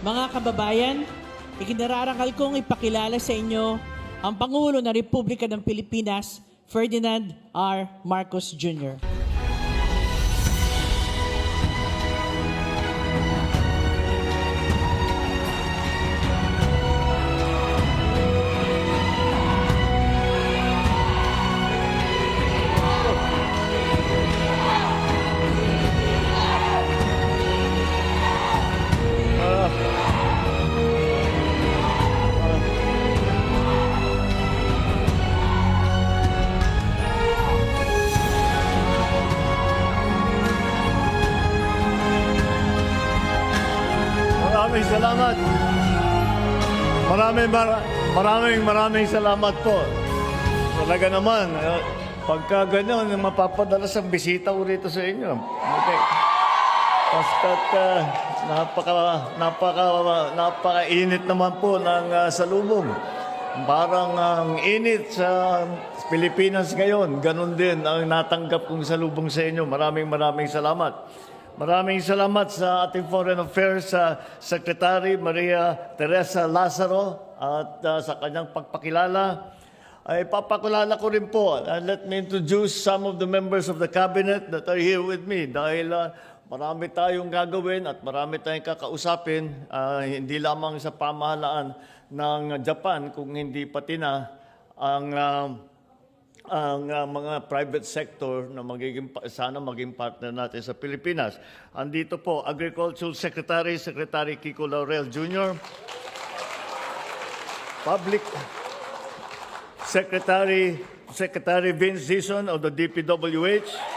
Mga kababayan, ikinararangal kong ipakilala sa inyo ang Pangulo ng Republika ng Pilipinas, Ferdinand R. Marcos Jr. Maraming salamat. Maraming salamat po. Talaga naman, pagka gano'n, mapapadala sa bisita ko rito sa inyo. Okay. Basta't napaka-init naman po ng salubong. Parang ang init sa Pilipinas ngayon, ganun din ang natanggap kong salubong sa inyo. Maraming salamat. Maraming salamat sa ating Foreign Affairs Secretary Maria Teresa Lazaro at sa kanyang pagpakilala. Ay papakilala ko rin po. Let me introduce some of the members of the cabinet that are here with me dahil marami tayong gagawin at marami tayong kakausapin, hindi lamang sa pamahalaan ng Japan, kung hindi pati na ang mga private sector na sana maging partner natin sa Pilipinas. Andito po, Agricultural Secretary, Secretary Kiko Laurel Jr., Public Secretary, Secretary Vince Dizon of the DPWH,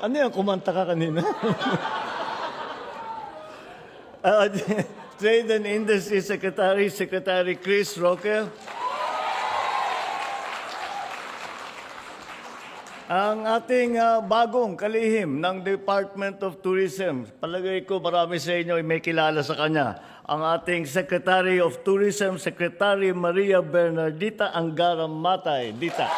ano yan? Kumanta ka kanina? Trade and Industry Secretary, Secretary Chris Roque. Ang ating bagong kalihim ng Department of Tourism, palagay ko marami sa inyo ay may kilala sa kanya. Ang ating Secretary of Tourism, Secretary Maria Bernardita Angara Matay. Dita.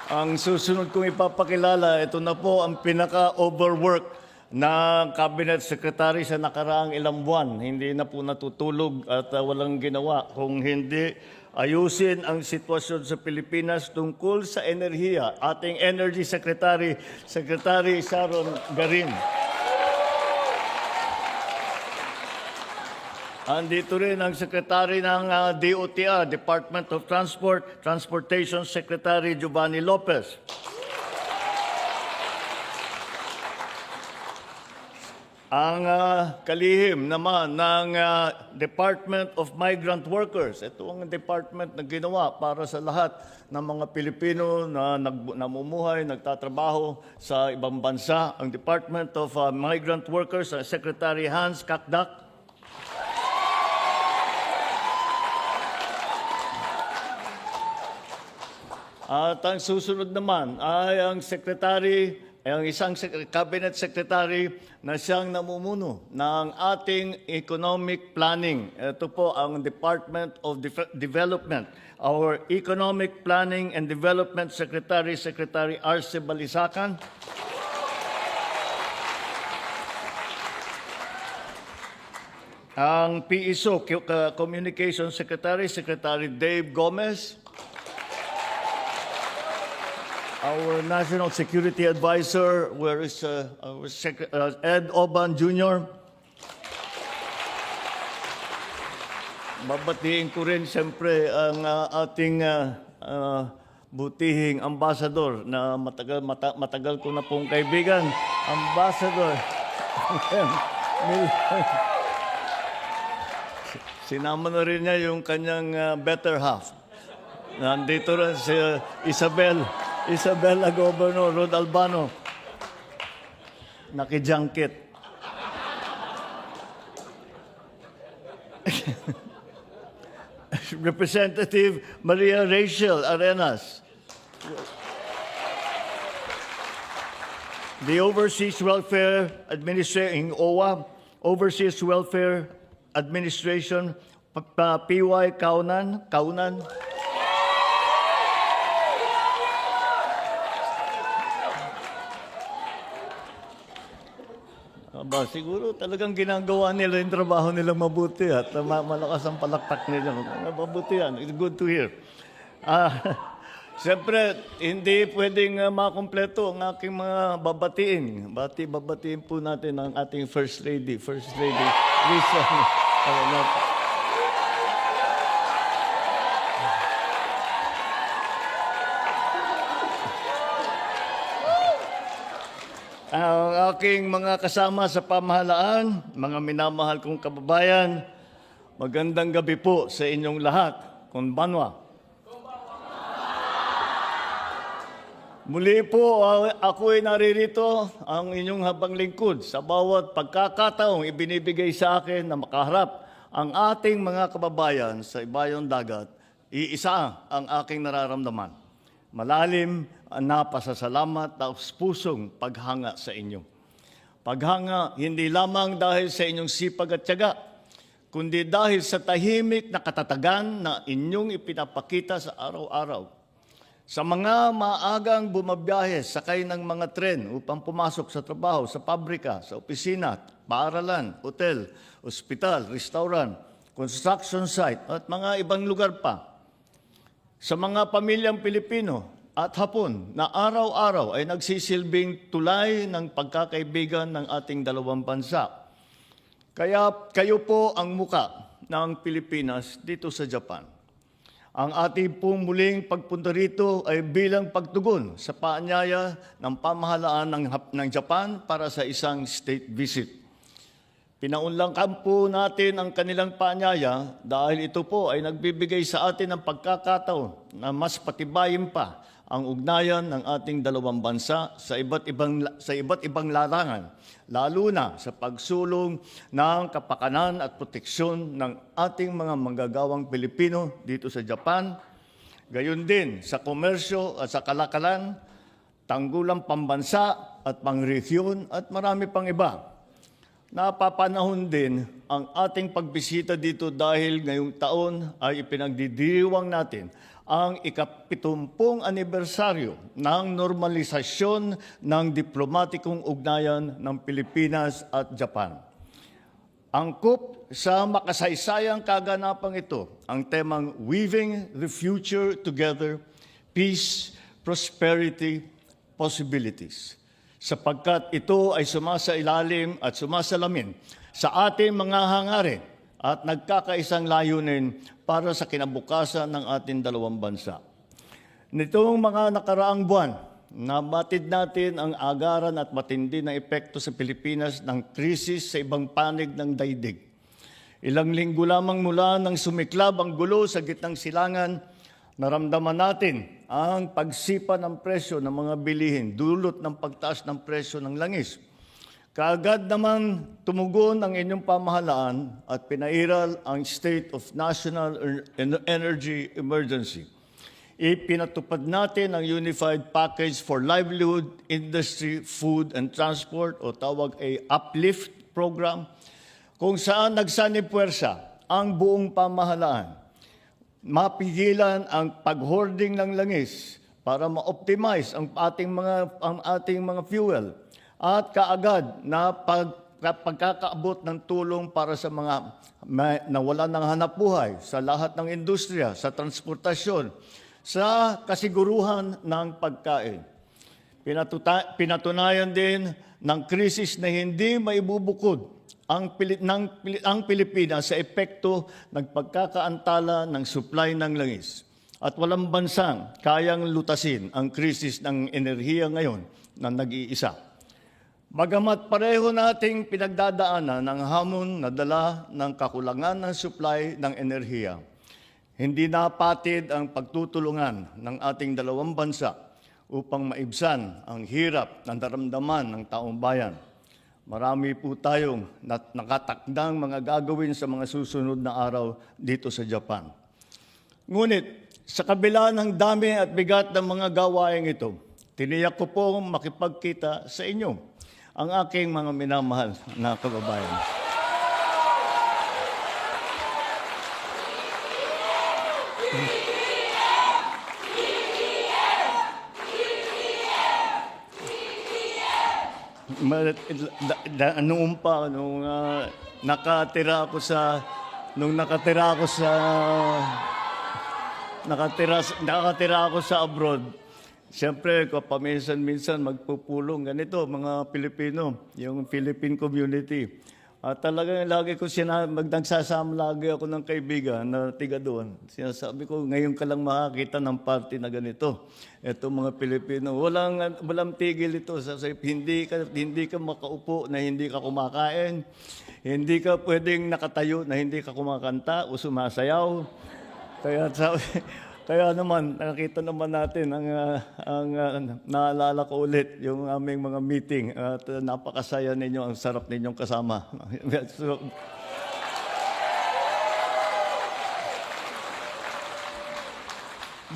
Ang susunod kong ipapakilala, ito na po ang pinaka-overwork na Cabinet Secretary sa nakaraang ilang buwan. Hindi na po natutulog at walang ginawa kung hindi ayusin ang sitwasyon sa Pilipinas tungkol sa enerhiya. Ating Energy Secretary, Secretary Sharon Garin. Andito rin ang Secretary ng DOTR, Department of Transportation Secretary Giovanni Lopez. Ang kalihim naman ng Department of Migrant Workers. Ito ang department na ginawa para sa lahat ng mga Pilipino na namumuhay, nagtatrabaho sa ibang bansa. Ang Department of Migrant Workers, Secretary Hans Kakdak. At ang susunod naman ay ang isang cabinet secretary na siyang namumuno ng ating economic planning. Ito po ang Department of Development. Our Economic Planning and Development Secretary, Secretary Arce Balisacan. Ang PISO, Communications Secretary, Secretary Dave Gomez. Our National Security Advisor, where is Ed Oban Jr. Babatiin ko rin siyempre ang ating butihing ambassador na matagal ko na pong kaibigan. Ambassador. Sinama na rin niya yung kanyang better half. Nandito rin si Isabela Governor Rod Albano. Nakijangkit. Representative Maria Rachel Arenas. The Overseas Welfare Administration, OWA, Overseas Welfare Administration, PY Kaunan. Aba, siguro talagang ginagawa nila yung trabaho nila mabuti at malakas ang palakpak nila. Mabuti yan. It's good to hear. Siyempre, hindi pwedeng makumpleto ang aking mga babatiin. Babatiin po natin ang ating First Lady. First Lady, Lisa. Ang aking mga kasama sa pamahalaan, mga minamahal kong kababayan, magandang gabi po sa inyong lahat. Konbanwa. Muli po, ako ay naririto ang inyong habang lingkod sa bawat pagkakataong ibinibigay sa akin na makaharap ang ating mga kababayan sa ibayong dagat. Iisa ang aking nararamdaman. Malalim na pasasalamat at pusong paghanga sa inyo. Paghanga hindi lamang dahil sa inyong sipag at tiyaga, kundi dahil sa tahimik na katatagan na inyong ipinapakita sa araw-araw. Sa mga maagang bumabiyahe, sakay ng mga tren upang pumasok sa trabaho, sa pabrika, sa opisina, paaralan, hotel, ospital, restaurant, construction site, at mga ibang lugar pa. Sa mga pamilyang Pilipino at Hapon na araw-araw ay nagsisilbing tulay ng pagkakaibigan ng ating dalawang bansa. Kaya kayo po ang muka ng Pilipinas dito sa Japan. Ang ating pong muling pagpunta rito ay bilang pagtugon sa paanyaya ng pamahalaan ng Japan para sa isang state visit. Pinaunlangkan po natin ang kanilang paanyaya dahil ito po ay nagbibigay sa atin ng pagkakataon na mas patibayin pa ang ugnayan ng ating dalawang bansa sa iba't ibang larangan, lalo na sa pagsulong ng kapakanan at proteksyon ng ating mga manggagawang Pilipino dito sa Japan, gayon din sa komersyo at sa kalakalan, tanggulang pambansa at pangrehiyon at marami pang iba. Napapanahon din ang ating pagbisita dito dahil ngayong taon ay ipinagdiriwang natin ang ika-70 anibersaryo ng normalisasyon ng diplomatikong ugnayan ng Pilipinas at Japan. Angkop sa makasaysayang kaganapang ito ang temang Weaving the Future Together, Peace, Prosperity, Possibilities. Sapagkat ito ay sumasailalim at sumasalamin sa ating mga hangarin at nagkakaisang layunin para sa kinabukasan ng ating dalawang bansa. Nitong mga nakaraang buwan, nabatid natin ang agaran at matindi na epekto sa Pilipinas ng krisis sa ibang panig ng daigdig. Ilang linggo lamang mula nang sumiklab ang gulo sa gitnang silangan, naramdaman natin ang pagsipa ng presyo ng mga bilihin, dulot ng pagtaas ng presyo ng langis. Kaagad naman tumugon ang inyong pamahalaan at pinairal ang State of National Energy Emergency. Ipinatupad natin ang Unified Package for Livelihood, Industry, Food and Transport o tawag ay UPLIFT program kung saan nagsanib-puwersa ang buong pamahalaan. Mapigilan ang pag-hoarding ng langis para ma-optimize ang ating mga fuel at kaagad na pagkakaabot ng tulong para sa mga nawalan ng hanapbuhay sa lahat ng industriya, sa transportasyon, sa kasiguruhan ng pagkain. Pinatunayan din ng krisis na hindi maibubukod ang Pilipinas sa epekto ng pagkakaantala ng supply ng langis. At walang bansang kayang lutasin ang krisis ng enerhiya ngayon na nag-iisa. Bagamat pareho nating pinagdadaanan ng hamon na dala ng kakulangan ng supply ng enerhiya, hindi napatid ang pagtutulungan ng ating dalawang bansa upang maibsan ang hirap na naramdaman ng taong bayan. Marami po tayong nakatakdang mga gagawin sa mga susunod na araw dito sa Japan. Ngunit sa kabila ng dami at bigat ng mga gawaing ito, tiniyak ko po makipagkita sa inyo, ang aking mga minamahal na kababayan. Noong pa, nakatira ako sa abroad, siyempre, paminsan-minsan magpupulong ganito, mga Pilipino, yung Philippine community. At talagang lagi ko nagsasama lagi ako ng kaibigan na tiga doon. Sinasabi ko, ngayon ka lang makakita ng party na ganito. Ito mga Pilipino, walang tigil ito. Hindi ka makaupo na hindi ka kumakain. Hindi ka pwedeng nakatayo na hindi ka kumakanta o sumasayaw. Kaya naman, nakita naman natin naalala ko ulit yung aming mga meeting at napakasaya ninyo, ang sarap ninyong kasama. So,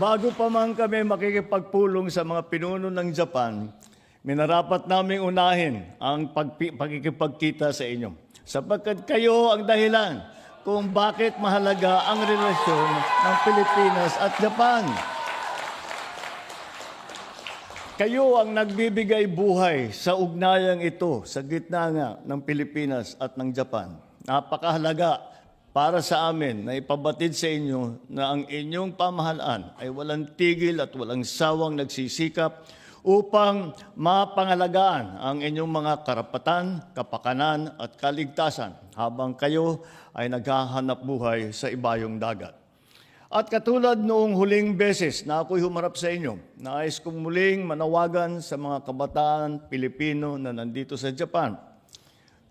bago pa man kami makikipagpulong sa mga pinuno ng Japan, minarapat naming unahin ang pagkikipagkita sa inyo. Sapagkat kayo ang dahilan kung bakit mahalaga ang relasyon ng Pilipinas at Japan. Kayo ang nagbibigay buhay sa ugnayang ito sa gitna nga ng Pilipinas at ng Japan. Napakahalaga para sa amin na ipabatid sa inyo na ang inyong pamahalaan ay walang tigil at walang sawang nagsisikap upang mapangalagaan ang inyong mga karapatan, kapakanan at kaligtasan habang kayo ay naghahanap buhay sa ibayong dagat. At katulad noong huling beses na ako'y humarap sa inyo, nais kong muling manawagan sa mga kabataan Pilipino na nandito sa Japan.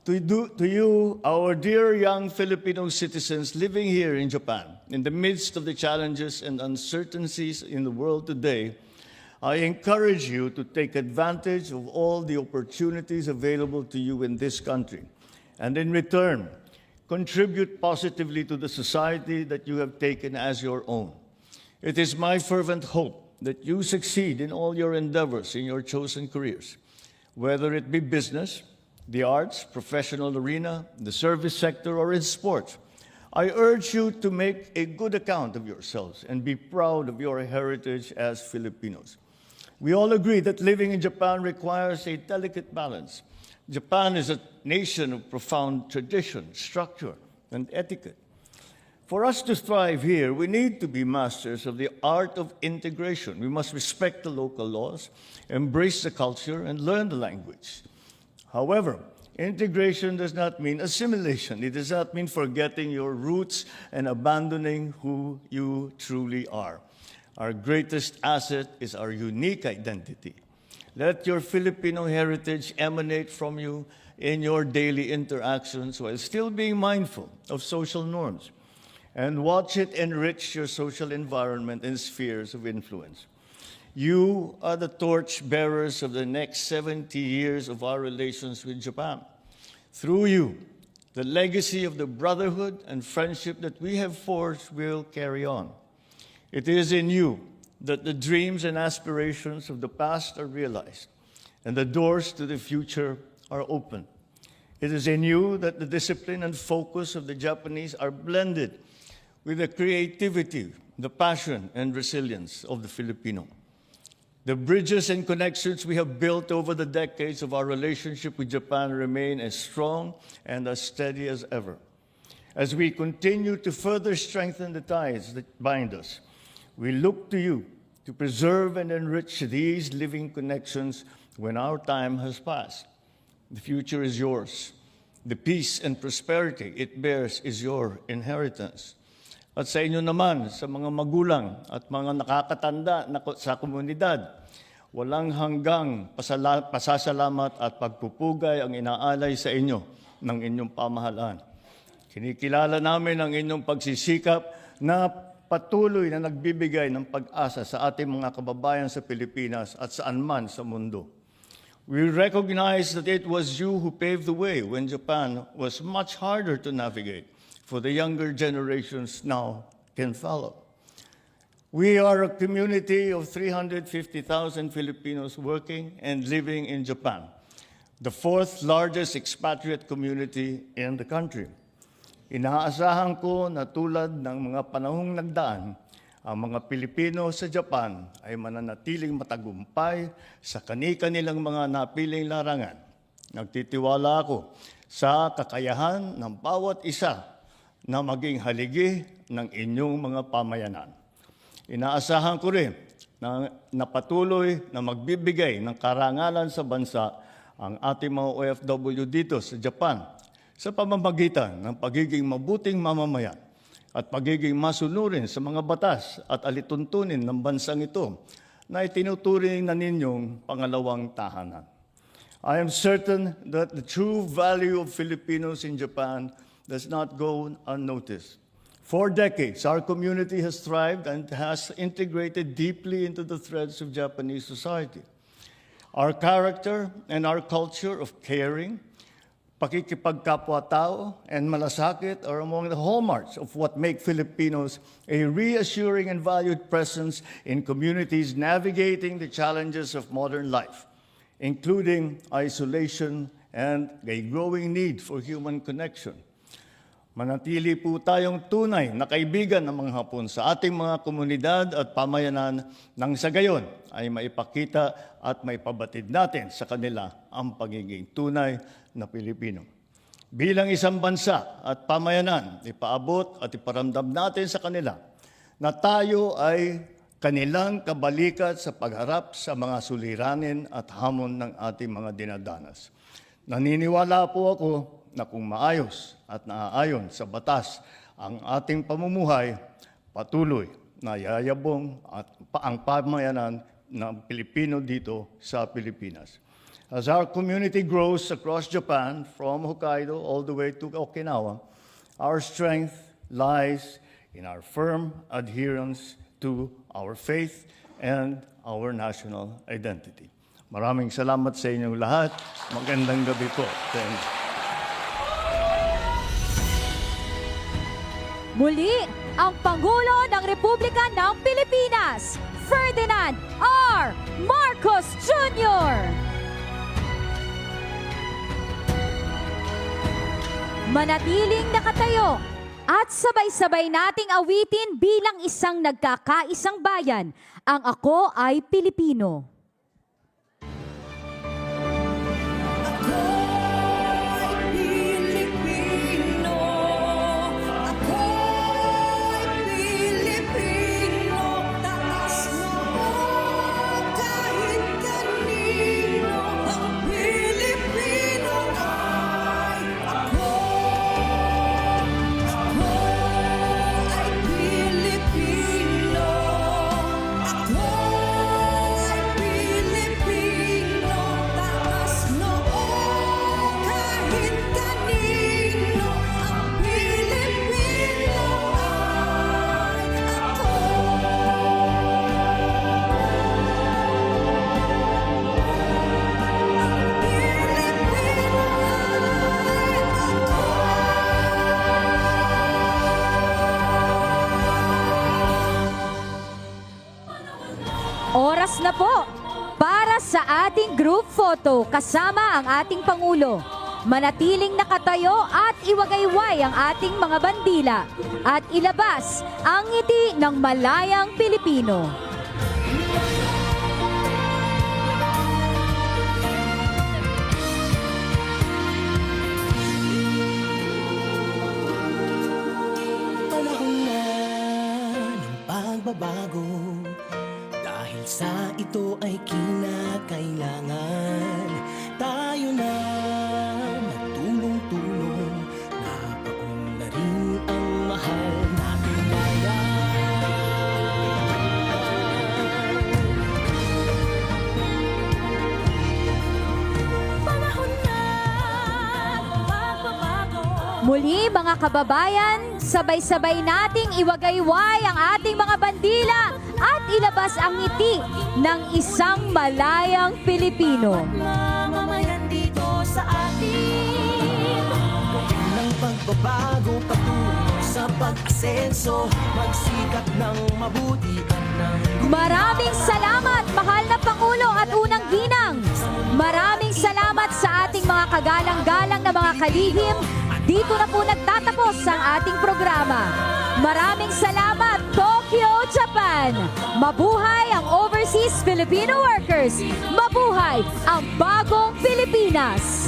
To you, our dear young Filipino citizens living here in Japan, in the midst of the challenges and uncertainties in the world today, I encourage you to take advantage of all the opportunities available to you in this country, and in return, contribute positively to the society that you have taken as your own. It is my fervent hope that you succeed in all your endeavors in your chosen careers, whether it be business, the arts, professional arena, the service sector, or in sports. I urge you to make a good account of yourselves and be proud of your heritage as Filipinos. We all agree that living in Japan requires a delicate balance. Japan is a nation of profound tradition, structure, and etiquette. For us to thrive here, we need to be masters of the art of integration. We must respect the local laws, embrace the culture, and learn the language. However, integration does not mean assimilation. It does not mean forgetting your roots and abandoning who you truly are. Our greatest asset is our unique identity. Let your Filipino heritage emanate from you in your daily interactions while still being mindful of social norms, and watch it enrich your social environment and spheres of influence. You are the torch bearers of the next 70 years of our relations with Japan. Through you, the legacy of the brotherhood and friendship that we have forged will carry on. It is in you that the dreams and aspirations of the past are realized, and the doors to the future are open. It is in you that the discipline and focus of the Japanese are blended with the creativity, the passion, and resilience of the Filipino. The bridges and connections we have built over the decades of our relationship with Japan remain as strong and as steady as ever. As we continue to further strengthen the ties that bind us, we look to you to preserve and enrich these living connections when our time has passed. The future is yours. The peace and prosperity it bears is your inheritance. At sa inyo naman, sa mga magulang at mga nakakatanda sa komunidad, walang hanggang pasasalamat at pagpupugay ang inaalay sa inyo ng inyong pamahalaan. Kinikilala namin ang inyong pagsisikap na patuloy na nagbibigay ng pag-asa sa ating mga kababayan sa Pilipinas at saan man sa mundo. We recognize that it was you who paved the way when Japan was much harder to navigate, for the younger generations now can follow. We are a community of 350,000 Filipinos working and living in Japan, the fourth largest expatriate community in the country. Inaasahan ko na tulad ng mga panahong nagdaan, ang mga Pilipino sa Japan ay mananatiling matagumpay sa kani-kanilang mga napiling larangan. Nagtitiwala ako sa kakayahan ng bawat isa na maging haligi ng inyong mga pamayanan. Inaasahan ko rin na patuloy na magbibigay ng karangalan sa bansa ang ating mga OFW dito sa Japan sa pamamagitan ng pagiging mabuting mamamayan at pagiging masunurin sa mga batas at alituntunin ng bansang ito na itinuturing na ninyong pangalawang tahanan. I am certain that the true value of Filipinos in Japan does not go unnoticed. For decades, our community has thrived and has integrated deeply into the threads of Japanese society. Our character and our culture of caring, pakikipagkapwa-tao, and malasakit are among the hallmarks of what make Filipinos a reassuring and valued presence in communities navigating the challenges of modern life, including isolation and a growing need for human connection. Manatili po tayong tunay na kaibigan ng mga Hapon sa ating mga komunidad at pamayanan nang sa gayon ay maipakita at maipabatid natin sa kanila ang pagiging tunay na Pilipino. Bilang isang bansa at pamayanan, ipaabot at iparamdam natin sa kanila na tayo ay kanilang kabalikat sa pagharap sa mga suliranin at hamon ng ating mga dinadanas. Naniniwala po ako na kung maayos at naaayon sa batas ang ating pamumuhay, patuloy na yayabong at ang pamayanan ng Pilipino dito sa Pilipinas. As our community grows across Japan, from Hokkaido all the way to Okinawa, our strength lies in our firm adherence to our faith and our national identity. Maraming salamat sa inyong lahat. Magandang gabi po sa inyo. Muli, ang Pangulo ng Republika ng Pilipinas, Ferdinand R. Marcos Jr. Manatiling nakatayo at sabay-sabay nating awitin bilang isang nagkakaisang bayan, ang Ako ay Pilipino. Oras na po para sa ating group photo kasama ang ating Pangulo. Manatiling nakatayo at iwagayway ang ating mga bandila at ilabas ang ngiti ng malayang Pilipino. Panahon na ng pagbabago. Dahil sa ito ay kinakailangan tayo na magtulong-tulong, napaunlarin ang mahal nating bayan. Panahon na magbabago. Muli mga kababayan, sabay-sabay nating iwagayway ang ating mga bandila at ilabas ang ngiti ng isang malayang Pilipino. Mamamayan dito sa atin, gawin ng pagbabago patungo sa pag-asenso, magsikap ng mabuti ang Maraming salamat, mahal na Pangulo at unang ginang. Maraming salamat sa ating mga kagalang-galang na mga kalihim. Dito na po nagtatapos ang ating programa. Maraming salamat, Tokyo, Japan. Mabuhay ang overseas Filipino workers. Mabuhay ang bagong Pilipinas.